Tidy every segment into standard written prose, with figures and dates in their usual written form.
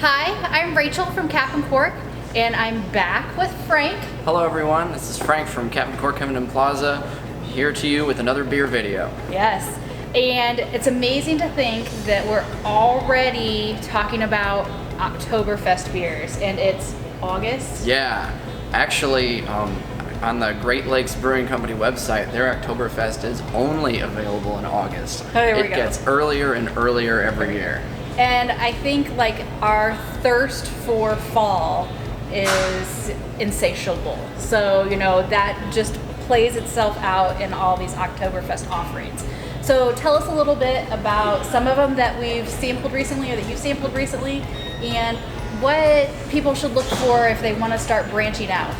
Hi, I'm Rachel from Captain Cork, and I'm back with Frank. Hello everyone, this is Frank from Captain Cork, Covington Plaza, here to you with another beer video. Yes, and it's amazing to think that we're already talking about Oktoberfest beers, and it's August. Yeah, actually, on the Great Lakes Brewing Company website, their Oktoberfest is only available in August. Oh, there we go. It gets earlier and earlier every year. And I think like our thirst for fall is insatiable. So, you know, that just plays itself out in all these Oktoberfest offerings. So tell us a little bit about some of them that we've sampled recently or that you've sampled recently, and what people should look for if they want to start branching out.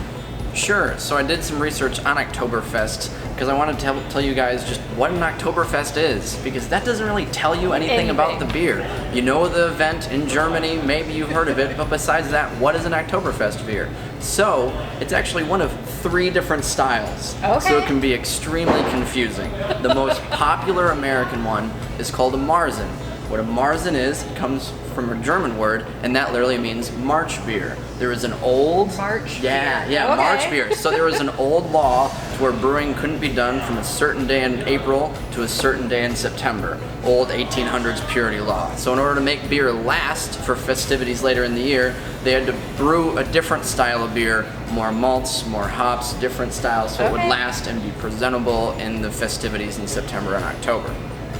Sure, so I did some research on Oktoberfest because I wanted to tell you guys just what an Oktoberfest is, because that doesn't really tell you anything about the beer. You know the event in Germany, maybe you've heard of it, but besides that, what is an Oktoberfest beer? So, it's actually one of 3 different styles, so it can be extremely confusing. The most popular American one is called a Marzen. What a Marzen is, it comes from a German word, and that literally means March beer. There is an old... March beer. Okay. March beer. So there was an old law where brewing couldn't be done from a certain day in April to a certain day in September. Old 1800s purity law. So in order to make beer last for festivities later in the year, they had to brew a different style of beer, more malts, more hops, different styles, so it would last and be presentable in the festivities in September and October.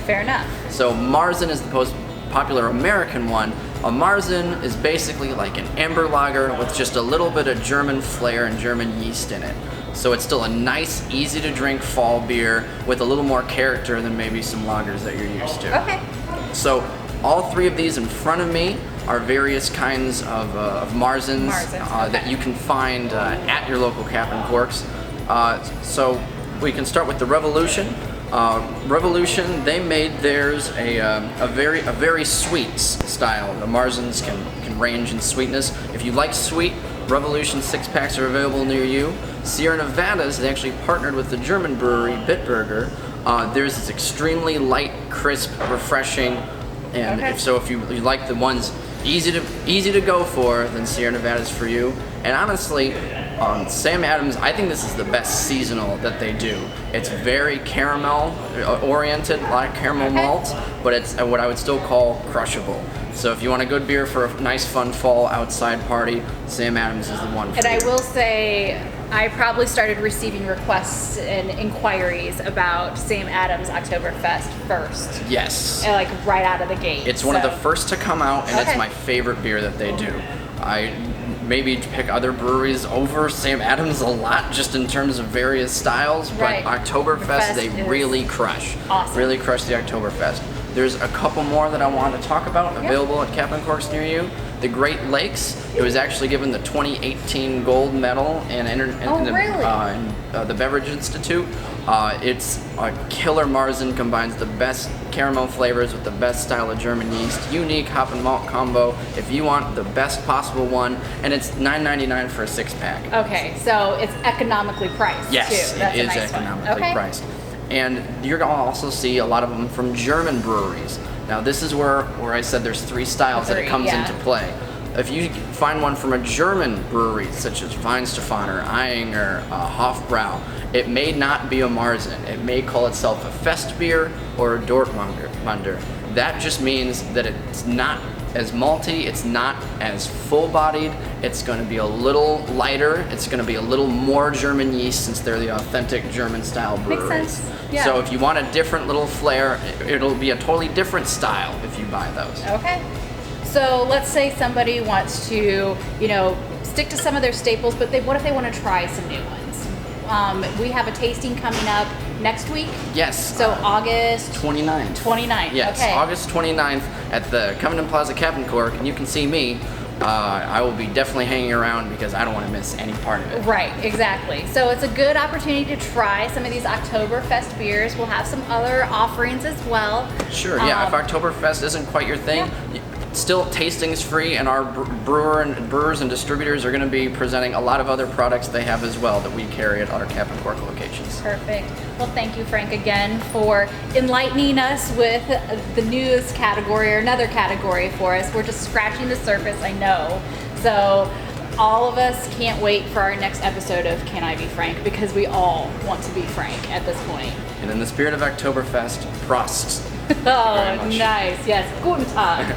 Fair enough. So Marzen is the most popular American one. A Marzen is basically like an amber lager with just a little bit of German flair and German yeast in it. So it's still a nice, easy to drink fall beer with a little more character than maybe some lagers that you're used to. Okay. So all 3 of these in front of me are various kinds of Marzens that you can find at your local Captain Corks. So we can start with the Revolution. Revolution, they made theirs a very sweet style. The Marzens can range in sweetness. If you like sweet, Revolution 6-packs are available near you. Sierra Nevadas, they actually partnered with the German brewery Bitburger. Theirs is extremely light, crisp, refreshing, and if you like the ones easy to go for, then Sierra Nevada is for you. And honestly, Sam Adams, I think this is the best seasonal that they do. It's very caramel oriented, a lot of caramel malt, but it's what I would still call crushable. So if you want a good beer for a nice fun fall outside party, Sam Adams is the one for you. And I will say, I probably started receiving requests and inquiries about Sam Adams Oktoberfest first. Yes. And like right out of the gate. It's one of the first to come out, and it's my favorite beer that they do. I maybe pick other breweries over Sam Adams a lot, just in terms of various styles, but Oktoberfest, they really crush. Awesome. Really crush the Oktoberfest. There's a couple more that I want to talk about available at Captain Corks near you. The Great Lakes, it was actually given the 2018 gold medal in the Beverage Institute. It's a killer Marzen, combines the best caramel flavors with the best style of German yeast, unique hop and malt combo if you want the best possible one, and it's $9.99 for a 6-pack. Okay, so it's economically priced yes, too. That's it is nice economically priced. And you're going to also see a lot of them from German breweries. Now this is where I said there's 3 styles that it comes into play. If you find one from a German brewery, such as Weinstefaner, Eyinger, Hofbrau, it may not be a Marzen. It may call itself a Fest beer or a Dortmunder. That just means that it's not as malty, it's not as full-bodied, it's going to be a little lighter, it's going to be a little more German yeast since they're the authentic German-style breweries. Makes sense. Yeah. So if you want a different little flair, it'll be a totally different style if you buy those. Okay. So let's say somebody wants to, stick to some of their staples, but what if they want to try some new ones? We have a tasting coming up next week. Yes. So August 29th. 29th. Yes, okay. August 29th at the Covington Plaza Captain Cork, and you can see me. I will be definitely hanging around because I don't want to miss any part of it. Right, exactly. So it's a good opportunity to try some of these Oktoberfest beers. We'll have some other offerings as well. Sure, yeah. If Oktoberfest isn't quite your thing, Still, tasting's free, and our brewers and distributors are going to be presenting a lot of other products they have as well that we carry at our Cap and Cork locations. Perfect. Well, thank you, Frank, again for enlightening us with the newest category, or another category for us. We're just scratching the surface, I know. So all of us can't wait for our next episode of Can I Be Frank, because we all want to be Frank at this point. And in the spirit of Oktoberfest, Prost. Oh, nice. Yes, guten Tag.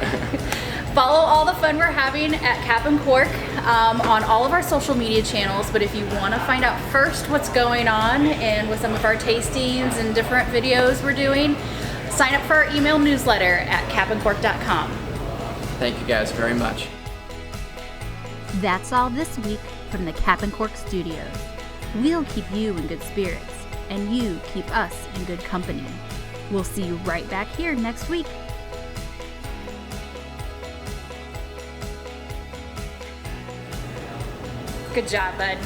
Follow all the fun we're having at Cap and Cork on all of our social media channels. But if you want to find out first what's going on and with some of our tastings and different videos we're doing, sign up for our email newsletter at capandcork.com. Thank you guys very much. That's all this week from the Cap and Cork studios. We'll keep you in good spirits, and you keep us in good company. We'll see you right back here next week. Good job, bud.